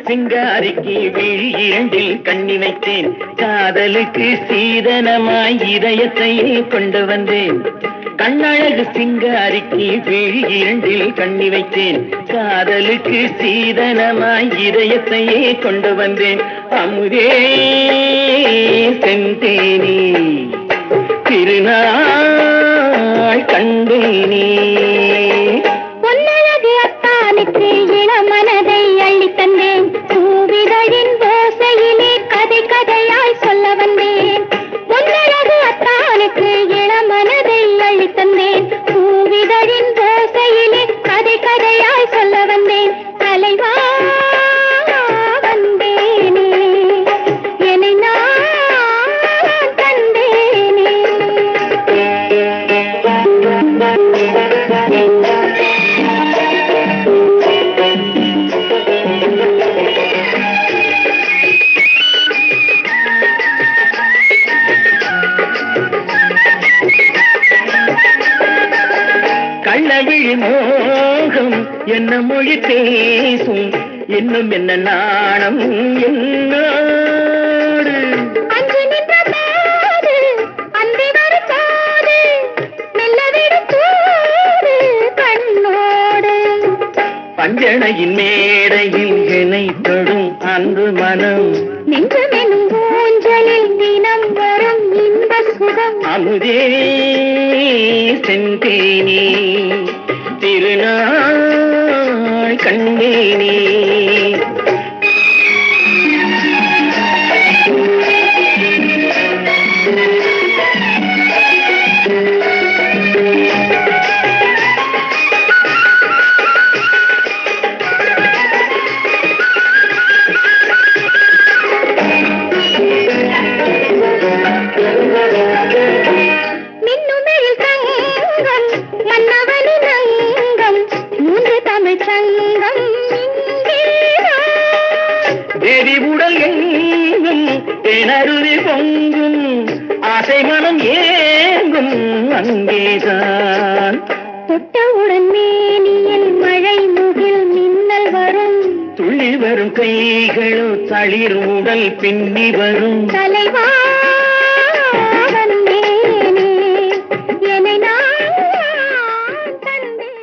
சிங்காரிக்கு விழி இரண்டில் கண்ணி வைத்தேன், காதலுக்கு சீதனமாய் இதயத்தையே கொண்டு வந்தேன். கண்ணழகு சிங்காரிக்கு விழி இரண்டில் கண்ணி வைத்தேன், காதலுக்கு சீதனமாய் இதயத்தையே கொண்டு வந்தேன். அமுதே செந்தேனே திருநாள் கண்டேனே, பொன்னழகு அத்தானுக்கு இளமனதை அள்ளி தந்தேன், பூவிதழின் ஓசையிலே கதை கதையாய் சொல்ல வந்தேன். பொன்னழகு அத்தானுக்கு இளமனதை அள்ளி தந்தேன், பூவிதழின் ஓசையிலே கதை கதையாய் சொல்ல வந்தேன். தலைவா வந்தேனே என்னை நான் கண்டேனே. கள்ளவிழி மோகம் என்ன மொழி பேசும், இன்னும் என்ன நாணம் என்னோடு. அன்று நின்ற போது அந்தி வரும்போது மெல்ல விடுத்தோடு கண்ணோடு. பஞ்சணையின் மேடையில் என்னை தொடும் அன்பு மனம், நெஞ்சமெனும் ஊஞ்சலில் தினம் வரும் இன்ப சுகம். அமுதே செந்தேனே திருநாள் கண்டேனே. மின்னுமெழில் தங்கம் மன்னவனின் அங்கம், மூன்று தமிழ் சங்கம் இங்கேதான். தேவி உடல் எங்கும் தேனருவி பொங்கும், ஆசை மனம் ஏங்கும் அங்கேதான். தொட்டவுடன் மேனியில் மழை முகில் மின்னல் வரும், துள்ளி வரும் கைகளோ தளிர் உடல் பின்னி வரும். தலைவா வந்தேனே என்னை நான் கண்டேன்.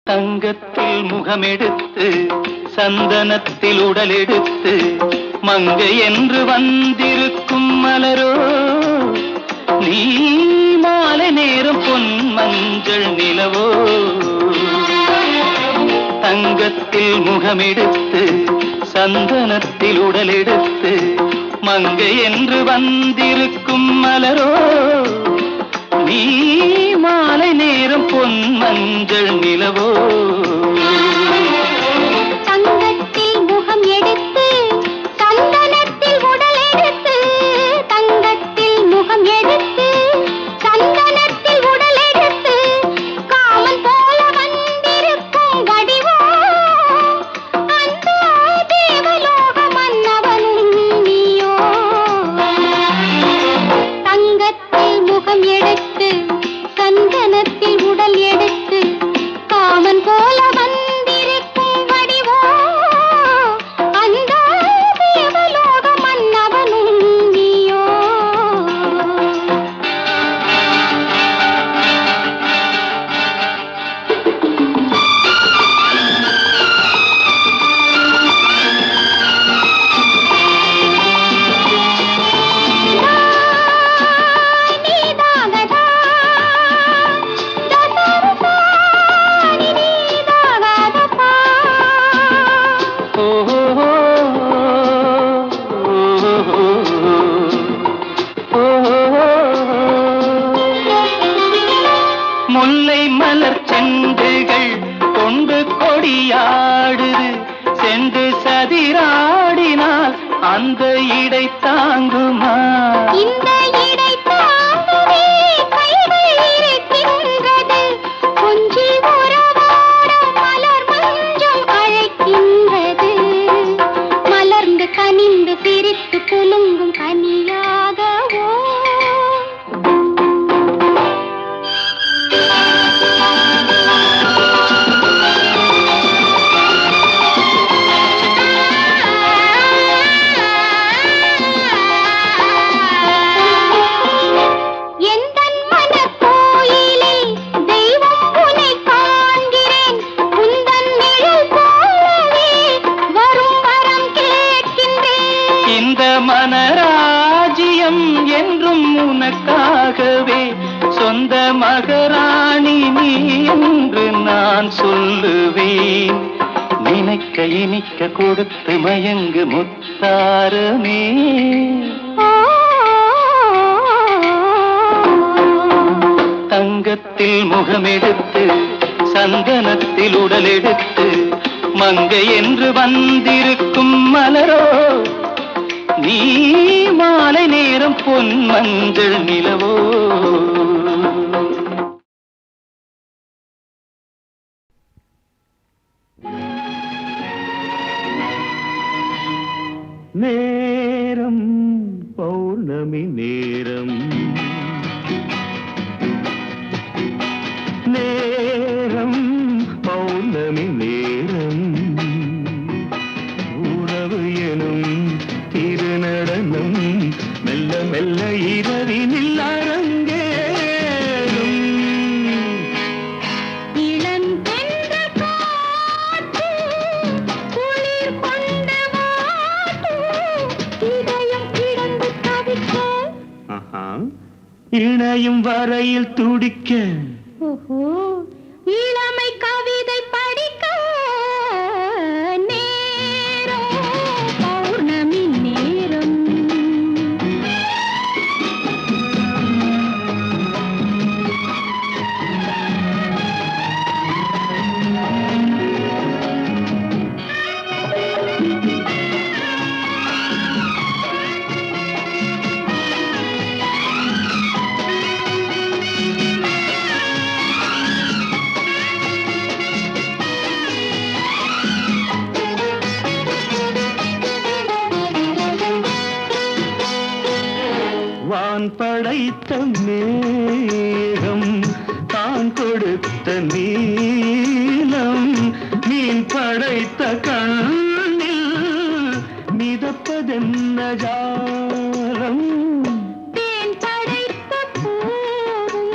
தங்கத்தில் முகமெடுத்து சந்தனத்தில் உடல் எடுத்து மங்கை என்று வந்திருக்கும் மலரோ, நீ மாலை நேரம் பொன் மஞ்சள் நிலவோ. தங்கத்தில் முகமெடுத்து சந்தனத்தில் உடல் எடுத்து மங்கை என்று வந்திருக்கும் மலரோ, நீ மாலை நேரம் பொன் மஞ்சள் நிலவோ. தங்கத்தில் முகம் எடுத்து சந்தனத்தில் உடல் எடுத்து, தங்கத்தில் முகம் எடுத்து சந்தனத்தில் உடல் எடுத்து, காமன் போல வந்திருக்கும் வடிவோ, அந்த தேவலோக மன்னவனும் நீயோ. தங்கத்தில் முகம் எடுத்து சந்தனத்தில் உடல் எடுத்து, காமன் போல வந்திருக்கும் வடிவோ, அந்த தேவலோக மன்னவனும் நீயோ. நீதாகதா தசரதா நீதாகதா. முல்லை மலர் செண்டுகள் கொண்டு கொடியாடுது, சென்று சதிராடினால் அந்த இடை தாங்குமா? சிரித்து குலுங்கும் கனியாகவோ மனராஜ்யம் என்றும் உனக்காகவே சொந்த மகராணி நீ என்று நான் சொல்லுவேன். நினைக்க இனிக்க கொடுத்து மயங்கு முத்தாரமே. தங்கத்தில் முகமெடுத்து சந்தனத்தில் உடலெடுத்து மங்கை என்று வந்திருக்கும் மலரோ நீ மாலை நேரம் பொன் மஞ்சள் நிலவோ. நேரம் பௌர்ணமி நேரம், நேரம் பௌர்ணமி நேரம், உறவு எனும் திருநடனம் மெல்ல மெல்ல இரவினில் அரங்கேறும். இளந்தென்ற காற்று குளிர் கொண்ட வாட்டு இதயம் கிடந்து தவிக்க இணையும் வரையில் துடிக்க இளமை கவிதை படிக்க நேரம் பௌர்ணமி நேரம். வான் படைத்த மேகம் தான் கொடுத்த நீலம் மீன் படைத்த கண்ணில் மிதப்பதென்ன ஜாலம். தேன் படைத்த பூவும்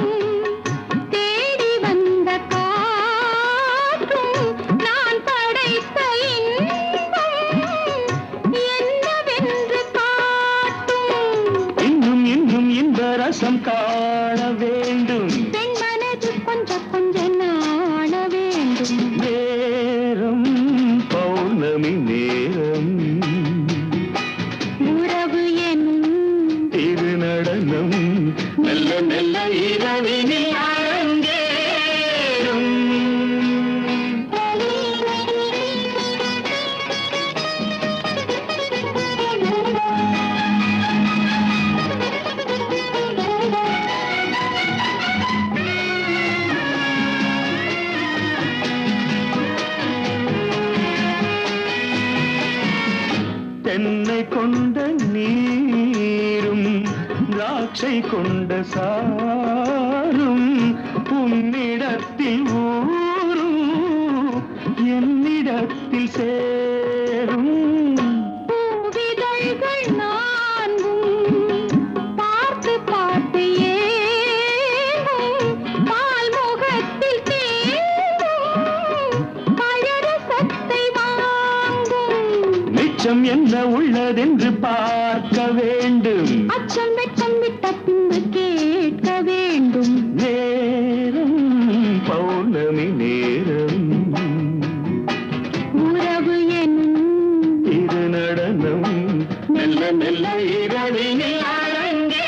தேடி வந்த காற்றும் நான் படைத்த இன்பம் என்னவென்று காட்டும். இன்னும் இன்னும் இந்த ரசம் காண வேண்டும். பெண் மனது கொஞ்சம் கொஞ்சம் நாண வேண்டும். நேரம் பௌர்ணமி நேரம், உறவு எனும் திருநடனம் மெல்ல மெல்ல இரவினில் அரங்கேறும். தென்னை கொண்ட நீரும் திராட்சை கொண்ட சாரும் உன்னிடத்தில் ஊரும் என்னிடத்தில் சேரும். பூவிதழ்கள் நான்கும் பார்த்து பார்த்து ஏங்கும் பால் முகத்தில் தேங்கும் பழரசத்தை வாங்கும். மிச்சம் என்ன உள்ளதென்று பார்க்க வேண்டும். அச்சம் வெட்கம் விட்ட பின்பு கேட்க வேண்டும். நேரம் பௌர்ணமி நேரம், உறவு எனும் திருநடனம் மெல்ல மெல்ல இரவினில் அரங்கேறும்.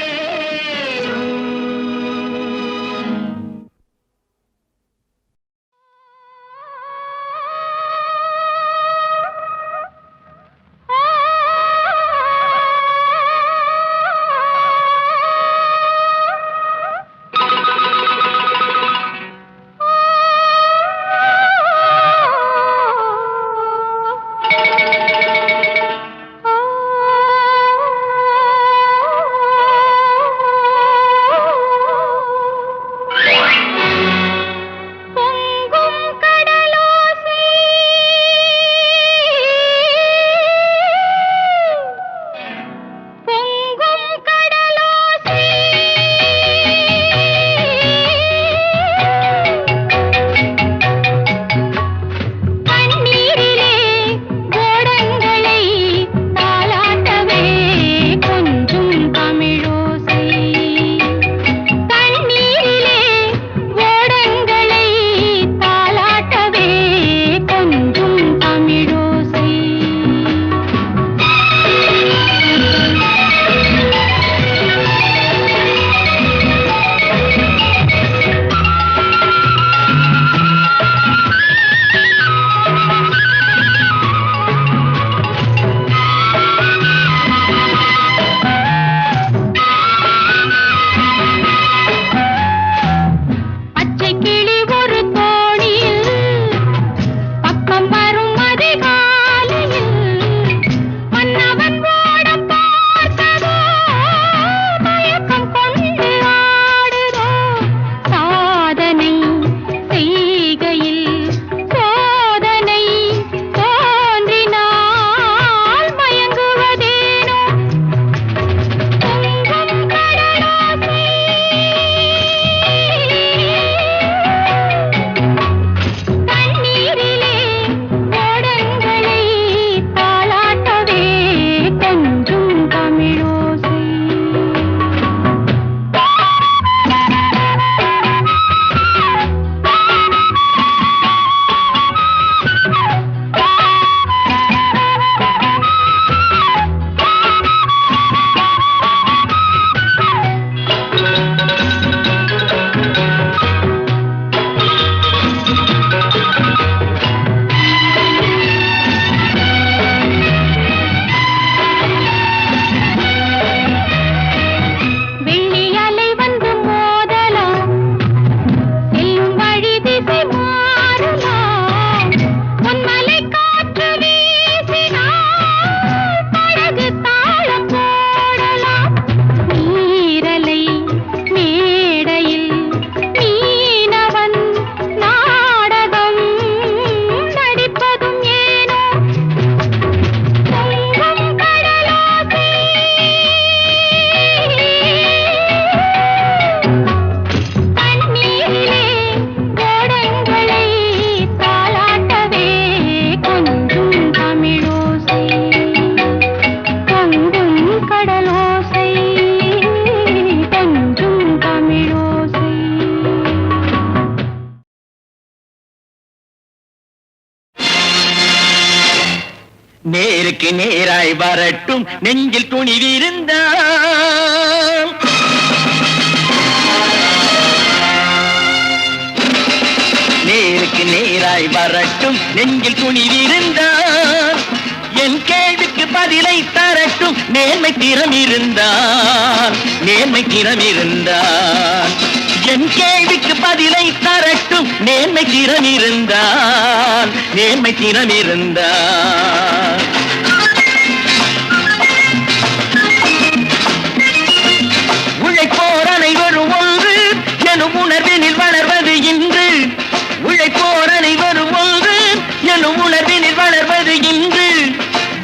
நேராய் வரட்டும் நெஞ்சில் துணிவிருந்தான். நேருக்கு நேராய் வரட்டும் நெஞ்சில் துணிவிருந்தான். என் கேள்விக்கு பதிலை தரட்டும் நேர்மை திறம் இருந்தான். நேர்மை திறம் இருந்தான். என் கேள்விக்கு பதிலை தரட்டும் நேர்மை திறம் இருந்தான். நேர்மை திறம் இருந்தான். உழைப்போர் அனைவரும் ஒன்று எனும் உணர்வினில் வளர்வது இன்று. உழைப்போர் அனைவரும் ஒன்று எனும் உணர்வினில் வளர்வது இன்று.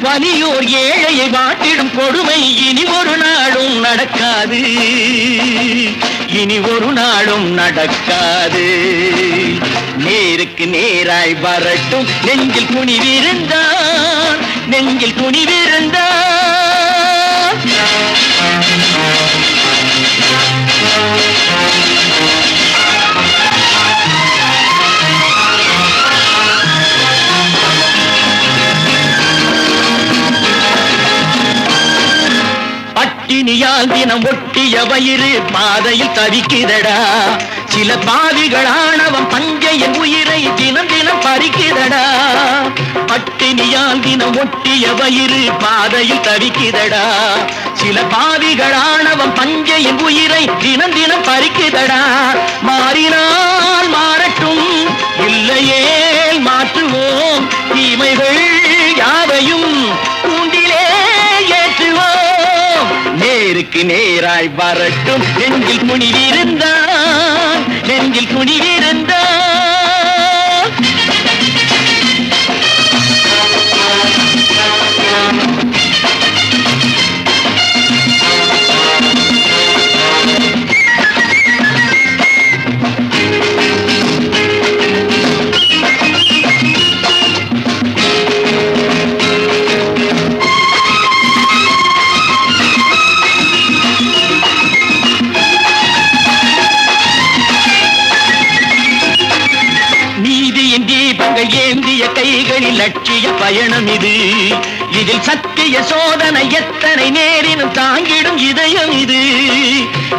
வலியோர் ஏழையை வாட்டிடும் கொடுமை இனி ஒரு நாளும் நடக்காது. இனி ஒரு நாளும் நடக்காது. நேருக்கு நேராய் வரட்டும் நெஞ்சில் துணிவிருந்தான். நெஞ்சில் துணிவிருந்தான். பட்டினியால் தினம் ஒட்டிய வயிறு பாதையில் தவிக்குதடா. சில பாவிகள் ஆணவம் பஞ்சையின் உயிரை தினம் தினம் பறிக்குதடா. பட்டினியால் தினம் ஒட்டிய வயிறு பாதையில் தவிக்குதடா. சில பாவிகள் ஆணவம் பஞ்சையின் உயிரை தினம் தினம் பறிக்குதடா. மாறினால் மாறட்டும் இல்லையே மாற்றுவோம். தீமைகள் யாவையும் கூண்டிலே ஏற்றுவோம். நேருக்கு நேராய் வரட்டும் நெஞ்சில் துணிவிருந்தான். நெஞ்சில் துணிவிருந்தான். ஏந்திய கைகளில் லட்சிய பயணம் இது. இதில் சத்திய சோதனை எத்தனை நேரினும் தாங்கிடும் இதயம் இது.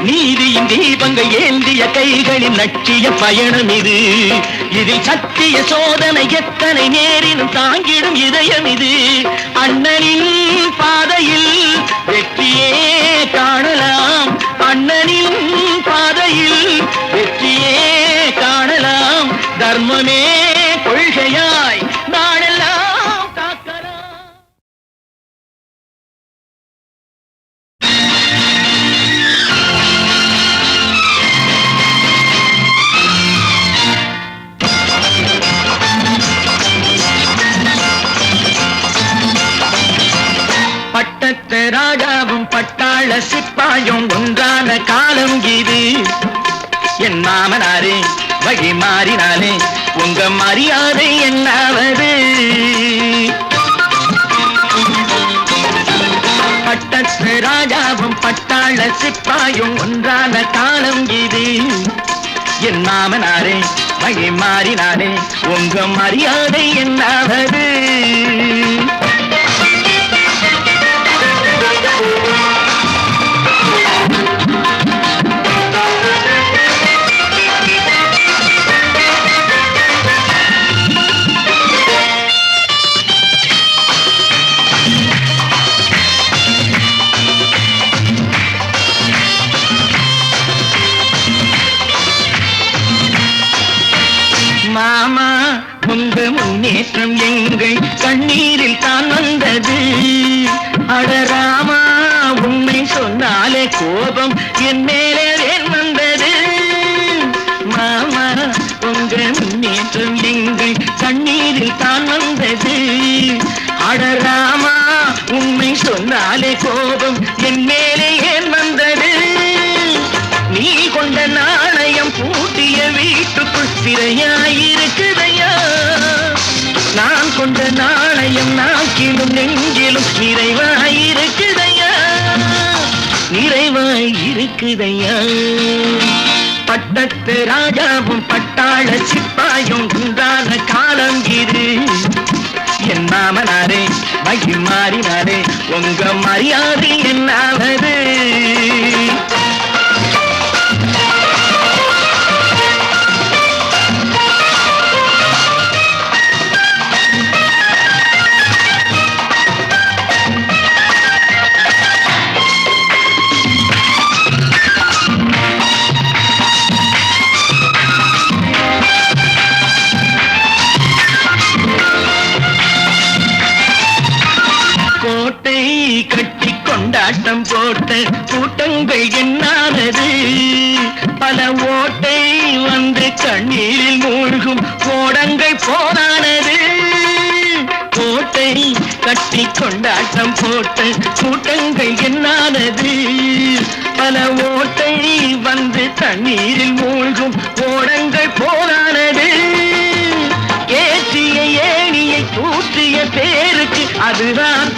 நீதியின் தீபங்கள் ஏந்திய கைகளில் லட்சிய பயணம் இது. இதில் சத்திய சோதனை எத்தனை நேரினும் தாங்கிடும் இதயம் இது. அண்ணனின் பாதையில் வெற்றியே காணலாம். அண்ணனின் பாதையில் வெற்றியே காணலாம். தர்மமே கொள்கையாய் நாளெல்லாம் காக்கலாம். பட்டத்து ராஜாவும் பட்டாள சிப்பாயும் ஒன்றான காலம் இது. என் மாமனாரே வழி மாறினாலே உங்க மரியாதை என்னாவது? பட்டத்து ராஜாவும் பட்டாள சிப்பாயும் ஒன்றான காலம் இது. என் மாமனாரே வழி மாறினாலே உங்க மரியாதை என்னாவது? மாமா உங்க முன்னேற்றம் எங்கள் கண்ணீரில் தான் வந்தது. அடராமா உண்மை சொன்னாலே கோபம் என் மேலே வந்தது. மாமா உங்க முன்னேற்றம் எங்கள் கண்ணீரில் தான் வந்தது. அடராமா உண்மை சொன்னாலே கோபம் என் மேலே ஏன் வந்தது? நீ கொண்ட நாணயம் பூட்டிய வீட்டுக்குள் சிறையாயிருக்குதையா. நான் கொண்ட நாணயம் நாக்கிலும் நெஞ்சிலும் நிறைவாயிருக்குதையா. நிறைவாயிருக்குதையா. பட்டத்து ராஜாவும் பட்டாள சிப்பாயும் உண்டான காலம் இது. என் மாமனாரே வழி மாறினாரே உங்க மரியாதை என்னாவது? கோட்டை கட்டி கொண்டாட்டம் போட்ட கூட்டங்கள் என்னானது? பல ஓட்டை வந்து கண்ணீரில் மூழ்கும் ஓடங்கள் போனானது. கோட்டை கட்டி கொண்டாட்டம் போட்ட கூட்டங்கள் என்னானது? பல ஓட்டை வந்து தண்ணீரில் மூழ்கும் ஓடங்கள் போனானது. ஏற்றிய ஏணியை தூற்றிய பேருக்கு அதுதான்